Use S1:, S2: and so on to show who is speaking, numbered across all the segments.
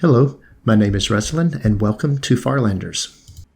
S1: Hello, my name is Resilan, and welcome to Farlanders.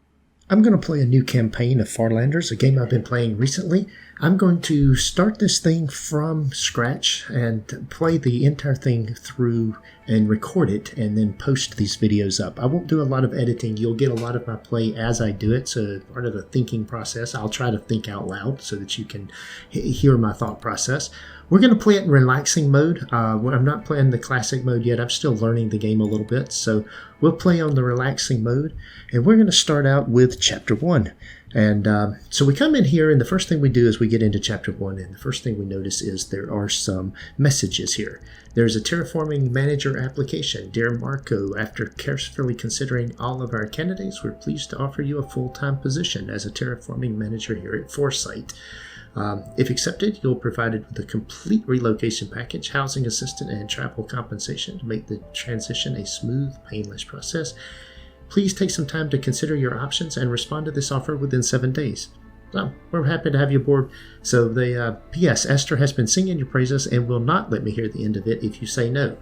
S1: I'm going to play a new campaign of Farlanders, a game I've been playing recently. I'm going to start this thing from scratch and play the entire thing through and record it and then post these videos up. I won't do a lot of editing. You'll get a lot of my play as I do it, so part of the thinking process. I'll try to think out loud so that you can hear my thought process. We're going to play it in relaxing mode. I'm not playing the classic mode yet. I'm still learning the game a little bit, so we'll play on the relaxing mode, and we're going to start out with Chapter 1. And so we come in here, and the first thing we do is we get into Chapter 1, and the first thing we notice is there are some messages here. There's a terraforming manager application. Dear Marco, after carefully considering all of our candidates, we're pleased to offer you a full-time position as a terraforming manager here at Foresight. If accepted, you'll be provided with a complete relocation package, housing assistance, and travel compensation to make the transition a smooth, painless process. Please take some time to consider your options and respond to this offer within 7 days. So, we're happy to have you aboard. So, P.S. Esther has been singing your praises and will not let me hear the end of it if you say no.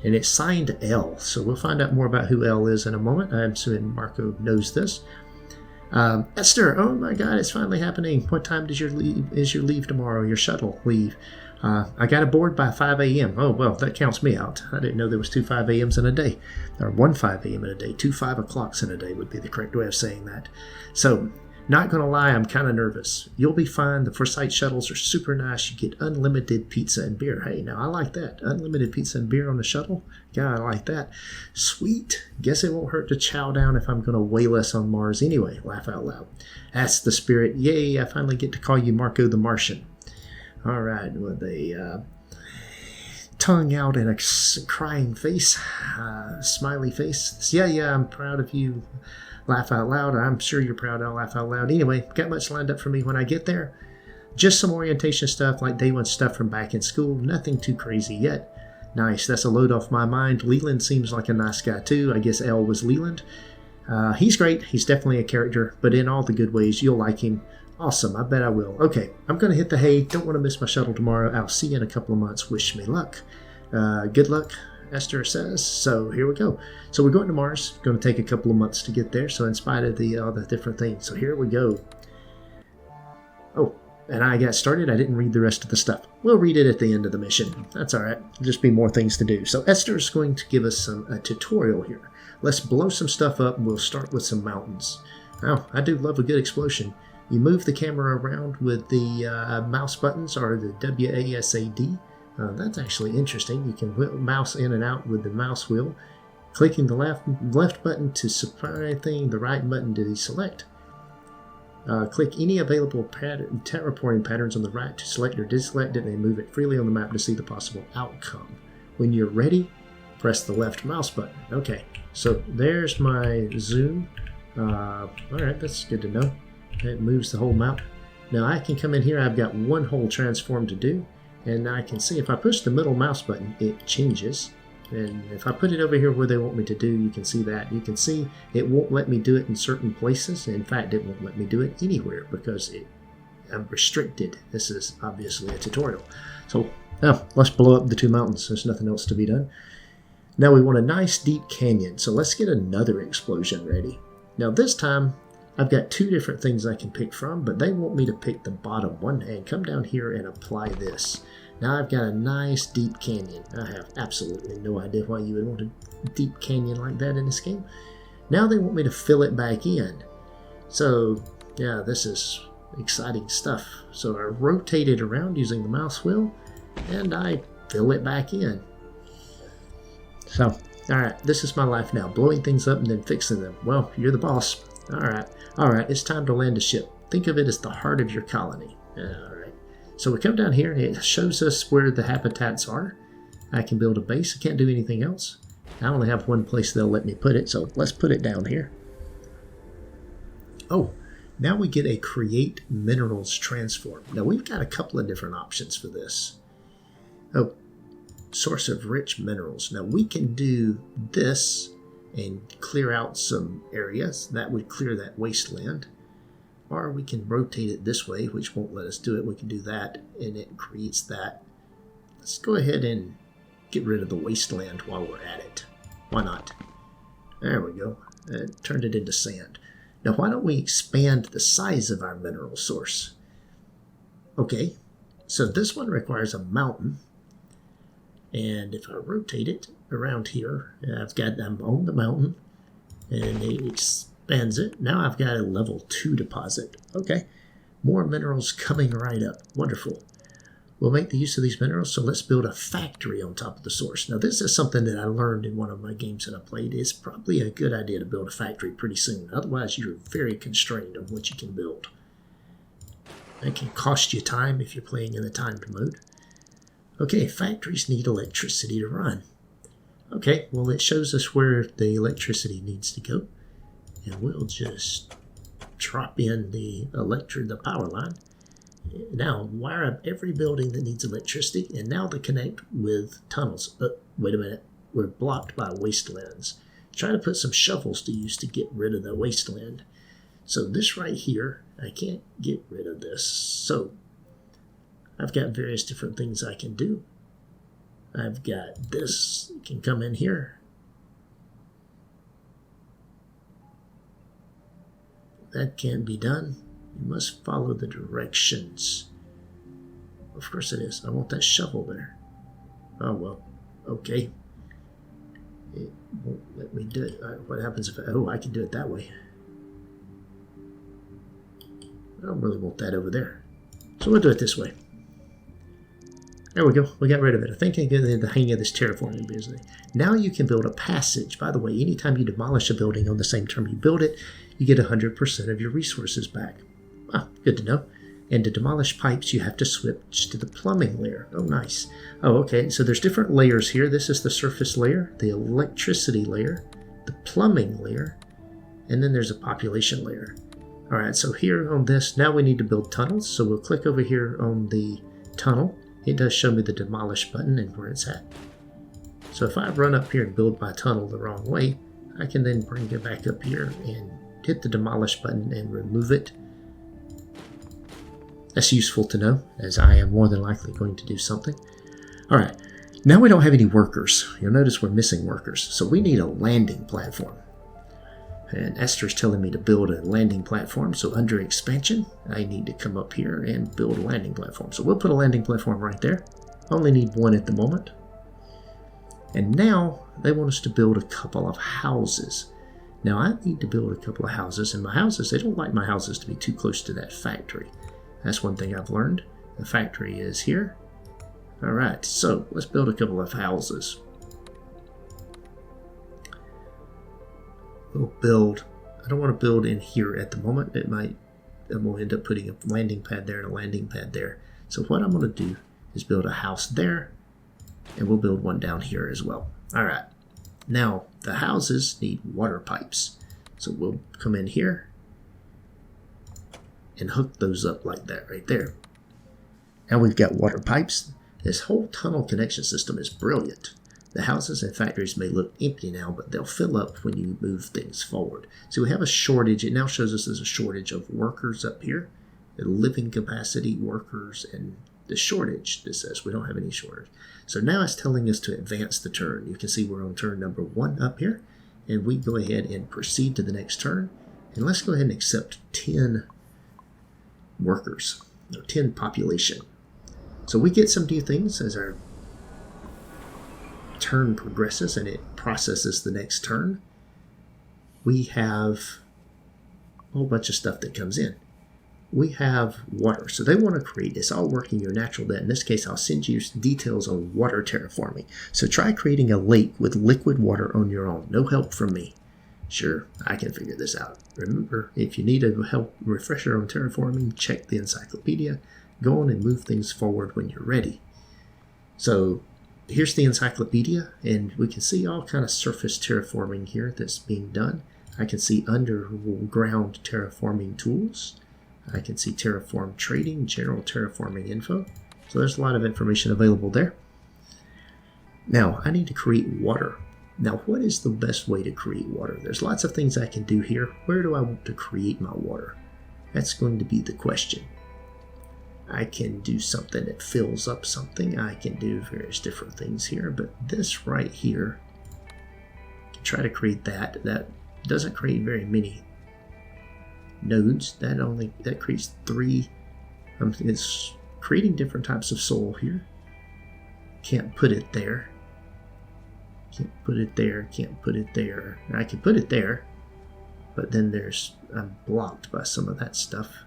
S1: And it's signed L, so we'll find out more about who L is in a moment. I'm assuming Marco knows this. Esther, oh my God, it's finally happening. What time is your leave tomorrow, your shuttle leave? I got aboard by 5 a.m. Oh, well, that counts me out. I didn't know there was 2 5 a.m.s in a day. Or 1 5 a.m. in a day. 2 5 o'clocks in a day would be the correct way of saying that. So, not going to lie, I'm kind of nervous. You'll be fine. The Foresight shuttles are super nice. You get unlimited pizza and beer. Hey, now I like that. Unlimited pizza and beer on the shuttle? Yeah, I like that. Sweet. Guess it won't hurt to chow down if I'm going to weigh less on Mars anyway. Laugh out loud. That's the spirit. Yay, I finally get to call you Marco the Martian. All right, with a tongue out and a crying face, smiley face. Yeah, I'm proud of you. Laugh out loud. I'm sure you're proud. I'll laugh out loud. Anyway, got much lined up for me when I get there. Just some orientation stuff like day one stuff from back in school. Nothing too crazy yet. Nice. That's a load off my mind. Leland seems like a nice guy too. I guess L was Leland. He's great. He's definitely a character, but in all the good ways, you'll like him. Awesome. I bet I will. Okay, I'm going to hit the hay. Don't want to miss my shuttle tomorrow. I'll see you in a couple of months. Wish me luck. Good luck, Esther says. So here we go. So we're going to Mars. Going to take a couple of months to get there. So in spite of the different things. So here we go. Oh, and I got started. I didn't read the rest of the stuff. We'll read it at the end of the mission. That's all right. There'll just be more things to do. So Esther's going to give us a tutorial here. Let's blow some stuff up. And we'll start with some mountains. Oh, I do love a good explosion. You move the camera around with the mouse buttons or the WASD. That's actually interesting. You can mouse in and out with the mouse wheel. Clicking the left button to supply anything, the right button to deselect. Click any available reporting patterns on the right to select or deselect it and move it freely on the map to see the possible outcome. When you're ready, press the left mouse button. Okay, so there's my zoom. Alright, that's good to know. It moves the whole map. Now I can come in here. I've got one whole transform to do. And I can see if I push the middle mouse button, it changes. And if I put it over here where they want me to do, you can see that. You can see it won't let me do it in certain places. In fact, it won't let me do it anywhere because I'm restricted. This is obviously a tutorial. So now let's blow up the 2 mountains. There's nothing else to be done. Now we want a nice deep canyon. So let's get another explosion ready. Now this time, I've got 2 different things I can pick from, but they want me to pick the bottom one and come down here and apply this. Now I've got a nice deep canyon. I have absolutely no idea why you would want a deep canyon like that in this game. Now they want me to fill it back in. So, yeah, this is exciting stuff. So I rotate it around using the mouse wheel, and I fill it back in. So, alright, this is my life now, blowing things up and then fixing them. Well, you're the boss. Alright, it's time to land a ship. Think of it as the heart of your colony. Alright, so we come down here and it shows us where the habitats are. I can build a base. I can't do anything else. I only have one place they'll let me put it, so let's put it down here. Oh, now we get a create minerals transform. Now we've got a couple of different options for this. Oh, source of rich minerals. Now we can do this and clear out some areas. That would clear that wasteland. Or we can rotate it this way, which won't let us do it. We can do that, and it creates that. Let's go ahead and get rid of the wasteland while we're at it. Why not? There we go. It turned it into sand. Now why don't we expand the size of our mineral source? Okay, so this one requires a mountain. And if I rotate it around here, I'm on the mountain, and it expands it. Now I've got a level 2 deposit. Okay, more minerals coming right up. Wonderful. We'll make the use of these minerals, so let's build a factory on top of the source. Now this is something that I learned in one of my games that I played. It's probably a good idea to build a factory pretty soon. Otherwise, you're very constrained on what you can build. That can cost you time if you're playing in the timed mode. Okay, factories need electricity to run. Okay, well it shows us where the electricity needs to go. And we'll just drop in the power line. Now wire up every building that needs electricity, and now they connect with tunnels. Wait a minute, we're blocked by wastelands. Try to put some shovels to use to get rid of the wasteland. So this right here, I can't get rid of this. So I've got various different things I can do. I've got this, can come in here. That can't be done. You must follow the directions. Of course it is. I want that shovel there. Oh, well, okay. It won't let me do it. What happens if I can do it that way. I don't really want that over there. So we'll do it this way. There we go. We got rid of it. I think I get the hang of this terraforming business. Now you can build a passage. By the way, anytime you demolish a building on the same term you build it, you get 100% of your resources back. Ah, good to know. And to demolish pipes, you have to switch to the plumbing layer. Oh, nice. Oh, okay. So there's different layers here. This is the surface layer, the electricity layer, the plumbing layer, and then there's a population layer. All right, so here on this, now we need to build tunnels. So we'll click over here on the tunnel. It does show me the demolish button and where it's at. So if I run up here and build my tunnel the wrong way, I can then bring it back up here and hit the demolish button and remove it. That's useful to know, as I am more than likely going to do something. All right, now we don't have any workers. You'll notice we're missing workers. So we need a landing platform. And Esther's telling me to build a landing platform. So under expansion, I need to come up here and build a landing platform. So we'll put a landing platform right there. Only need one at the moment. And now they want us to build a couple of houses. Now I need to build a couple of houses, and my houses, they don't like my houses to be too close to that factory. That's one thing I've learned. The factory is here. All right, so let's build a couple of houses. We'll build, I don't want to build in here at the moment. I'm going to end up putting a landing pad there and a landing pad there. So what I'm going to do is build a house there, and we'll build one down here as well. All right, now the houses need water pipes. So we'll come in here and hook those up like that right there. Now we've got water pipes. This whole tunnel connection system is brilliant. The houses and factories may look empty now, but they'll fill up when you move things forward. So we have a shortage. It now shows us there's a shortage of workers up here, the living capacity workers, and the shortage. This says we don't have any shortage. So now it's telling us to advance the turn. You can see we're on turn number 1 up here, and we go ahead and proceed to the next turn. And let's go ahead and accept 10 workers, 10 population. So we get some new things as our turn progresses and it processes the next turn. We have a whole bunch of stuff that comes in. We have water. So they want to create this, all working your natural debt. In this case, I'll send you details on water terraforming. So try creating a lake with liquid water on your own. No help from me. Sure, I can figure this out. Remember, if you need a help refresher on terraforming, check the encyclopedia. Go on and move things forward when you're ready. So here's the encyclopedia, and we can see all kind of surface terraforming here that's being done. I can see underground terraforming tools. I can see terraform trading, general terraforming info. So there's a lot of information available there. Now, I need to create water. Now, what is the best way to create water? There's lots of things I can do here. Where do I want to create my water? That's going to be the question. I can do something that fills up something. I can do various different things here, but this right here can try to create that. That doesn't create very many nodes. That creates 3. It's creating different types of soil here. Can't put it there. Can't put it there. Can't put it there. I can put it there, but then I'm blocked by some of that stuff.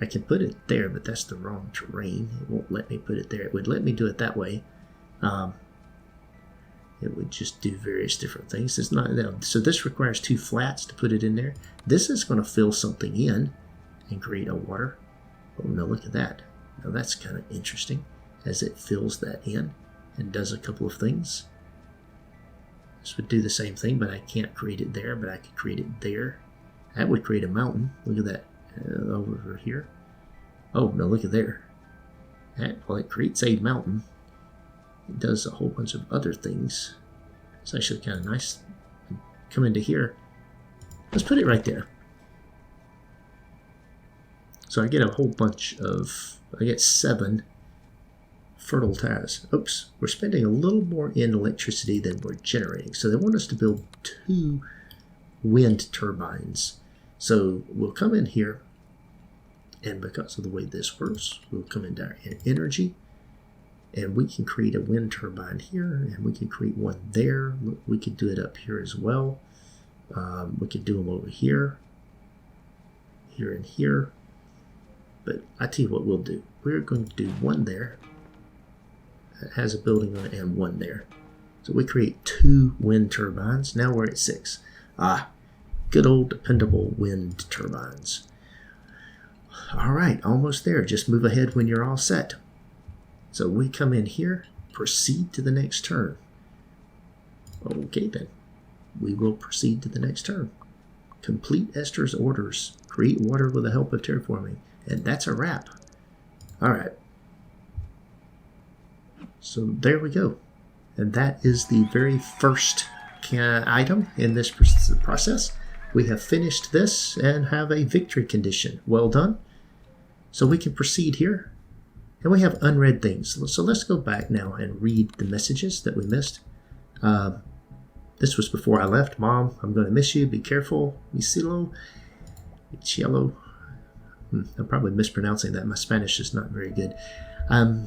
S1: I can put it there, but that's the wrong terrain. It won't let me put it there. It would let me do it that way. It would just do various different things. It's not so this requires 2 flats to put it in there. This is going to fill something in and create a water. Oh no, look at that. Now that's kind of interesting as it fills that in and does a couple of things. This would do the same thing, but I can't create it there, but I could create it there. That would create a mountain. Look at that. Over here. Oh no, look at there. Well, it creates a mountain. It does a whole bunch of other things. It's actually kind of nice. Come into here. Let's put it right there. So I get a whole bunch of, I get 7 fertile tiles. Oops, we're spending a little more in electricity than we're generating. So they want us to build 2 wind turbines. So we'll come in here, and because of the way this works, we'll come into our energy, and we can create a wind turbine here, and we can create one there. We could do it up here as well. We could do them over here, here and here. But I tell you what we'll do. We're going to do one there that has a building on it and one there. So we create 2 wind turbines. Now we're at 6. Good old dependable wind turbines. All right, almost there. Just move ahead when you're all set. So we come in here, proceed to the next turn. Okay then, we will proceed to the next turn. Complete Esther's orders. Create water with the help of terraforming. And that's a wrap. All right. So there we go. And that is the very first item in this process. We have finished this and have a victory condition. Well done. So we can proceed here. And we have unread things. So let's go back now and read the messages that we missed. This was before I left. Mom, I'm going to miss you. Be careful. Misilo. Cielo. I'm probably mispronouncing that. My Spanish is not very good.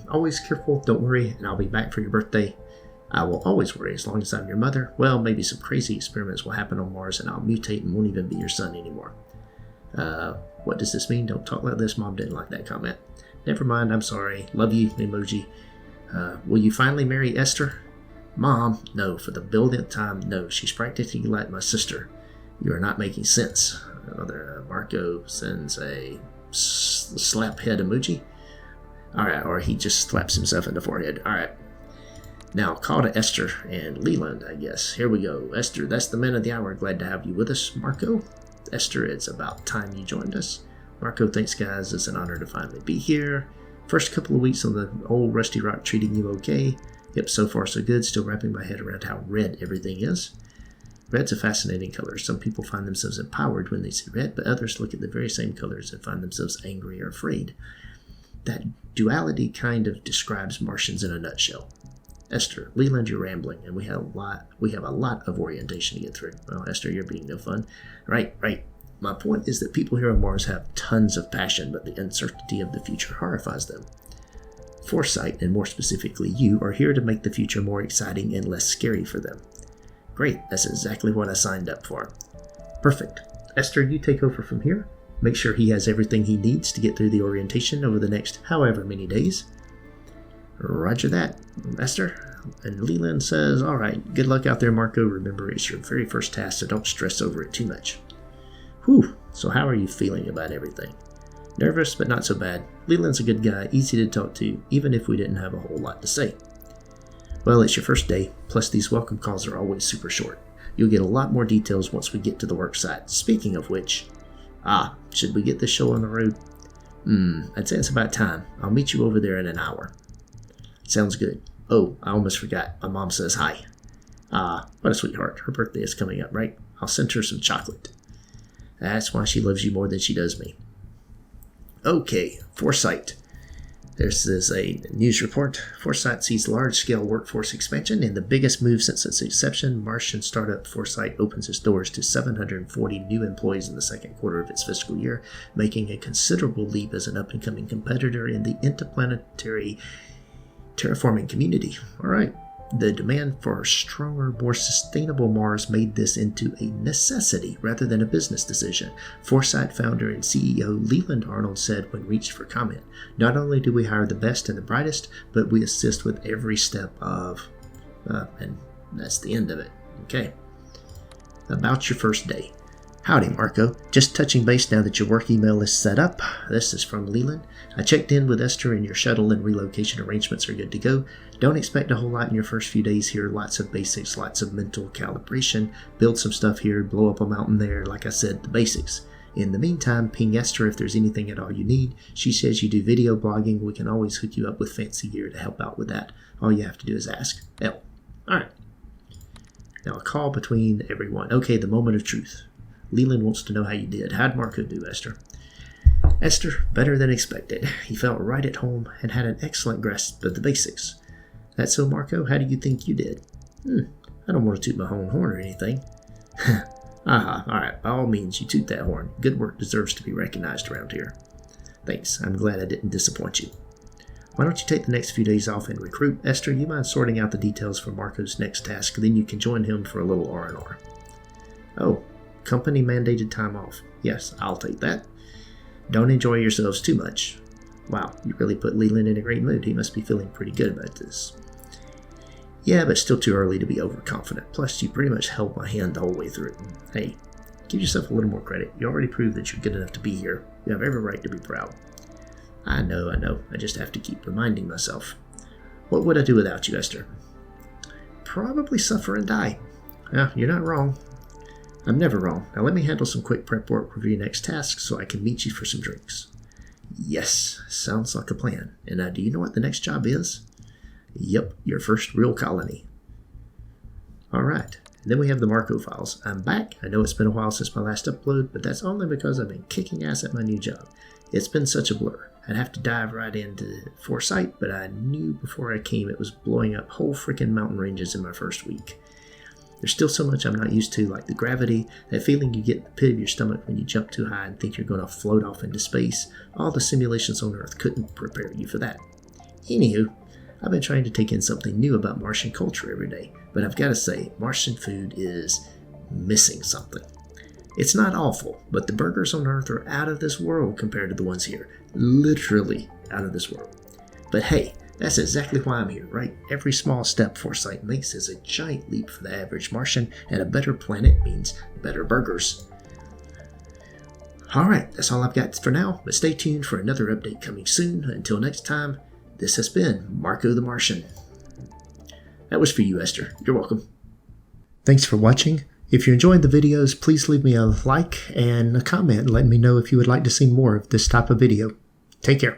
S1: Always careful. Don't worry. And I'll be back for your birthday. I will always worry as long as I'm your mother. Well, maybe some crazy experiments will happen on Mars and I'll mutate and won't even be your son anymore. What does this mean? Don't talk like this. Mom didn't like that comment. Never mind. I'm sorry. Love you, emoji. Will you finally marry Esther? Mom, no. For the billionth time, no. She's practically like my sister. You are not making sense. Another Marco sends a slap head emoji. Alright, or he just slaps himself in the forehead. Alright. Now, call to Esther and Leland, I guess. Here we go. Esther, that's the man of the hour. Glad to have you with us. Marco? Esther, it's about time you joined us. Marco, thanks guys. It's an honor to finally be here. First couple of weeks on the old Rusty Rock treating you okay? Yep, so far so good. Still wrapping my head around how red everything is. Red's a fascinating color. Some people find themselves empowered when they see red, but others look at the very same colors and find themselves angry or afraid. That duality kind of describes Martians in a nutshell. Esther, Leland, you're rambling, and we have a lot of orientation to get through. Well, Esther, you're being no fun. Right. My point is that people here on Mars have tons of passion, but the uncertainty of the future horrifies them. Foresight, and more specifically you, are here to make the future more exciting and less scary for them. Great, that's exactly what I signed up for. Perfect. Esther, you take over from here. Make sure he has everything he needs to get through the orientation over the next however many days. Roger that, Esther. And Leland says, all right, good luck out there, Marco. Remember, it's your very first task, so don't stress over it too much. Whew, so how are you feeling about everything? Nervous, but not so bad. Leland's a good guy, easy to talk to, even if we didn't have a whole lot to say. Well, it's your first day, plus these welcome calls are always super short. You'll get a lot more details once we get to the work site. Speaking of which, should we get this show on the road? I'd say it's about time. I'll meet you over there in an hour. Sounds good. Oh, I almost forgot. My mom says hi. What a sweetheart. Her birthday is coming up, right? I'll send her some chocolate. That's why she loves you more than she does me. Okay, Foresight. This is a news report. Foresight sees large-scale workforce expansion and the biggest move since its inception. Martian startup Foresight opens its doors to 740 new employees in the second quarter of its fiscal year, making a considerable leap as an up-and-coming competitor in the interplanetary terraforming community. All right. The demand for a stronger, more sustainable Mars made this into a necessity rather than a business decision. Foresight founder and CEO Leland Arnold said when reached for comment, "Not only do we hire the best and the brightest, but we assist with every step of..." and that's the end of it. Okay. About your first day. Howdy, Marco. Just touching base now that your work email is set up. This is from Leland. I checked in with Esther and your shuttle and relocation arrangements are good to go. Don't expect a whole lot in your first few days here. Lots of basics, lots of mental calibration. Build some stuff here, blow up a mountain there. Like I said, the basics. In the meantime, ping Esther if there's anything at all you need. She says you do video blogging. We can always hook you up with fancy gear to help out with that. All you have to do is ask. L. Alright. Now a call between everyone. Okay, the moment of truth. Leland wants to know how you did. How'd Marco do, Esther? Esther, better than expected. He felt right at home and had an excellent grasp of the basics. That's so, Marco? How do you think you did? I don't want to toot my own horn or anything. Alright, by all means, you toot that horn. Good work deserves to be recognized around here. Thanks, I'm glad I didn't disappoint you. Why don't you take the next few days off and recruit? Esther, you mind sorting out the details for Marco's next task, then you can join him for a little R&R. Oh, company mandated time off. Yes, I'll take that. Don't enjoy yourselves too much. Wow, you really put Leland in a great mood. He must be feeling pretty good about this. Yeah, but still too early to be overconfident. Plus, you pretty much held my hand the whole way through. Hey, give yourself a little more credit. You already proved that you're good enough to be here. You have every right to be proud. I know. I just have to keep reminding myself. What would I do without you, Esther? Probably suffer and die. Yeah, you're not wrong. I'm never wrong. Now let me handle some quick prep work for your next task so I can meet you for some drinks. Yes, sounds like a plan. And do you know what the next job is? Yep, your first real colony. Alright, then we have the Marco files. I'm back. I know it's been a while since my last upload, but that's only because I've been kicking ass at my new job. It's been such a blur. I'd have to dive right into Foresight, but I knew before I came it was blowing up whole freaking mountain ranges in my first week. There's still so much I'm not used to, like the gravity, that feeling you get in the pit of your stomach when you jump too high and think you're going to float off into space. All the simulations on Earth couldn't prepare you for that. Anywho, I've been trying to take in something new about Martian culture every day, but I've got to say, Martian food is missing something. It's not awful, but the burgers on Earth are out of this world compared to the ones here. Literally out of this world. But hey, that's exactly why I'm here, right? Every small step Foresight makes is a giant leap for the average Martian, and a better planet means better burgers. Alright, that's all I've got for now, but stay tuned for another update coming soon. Until next time, this has been Marco the Martian. That was for you, Esther. You're welcome. Thanks for watching. If you enjoyed the videos, please leave me a like and a comment letting me know if you would like to see more of this type of video. Take care.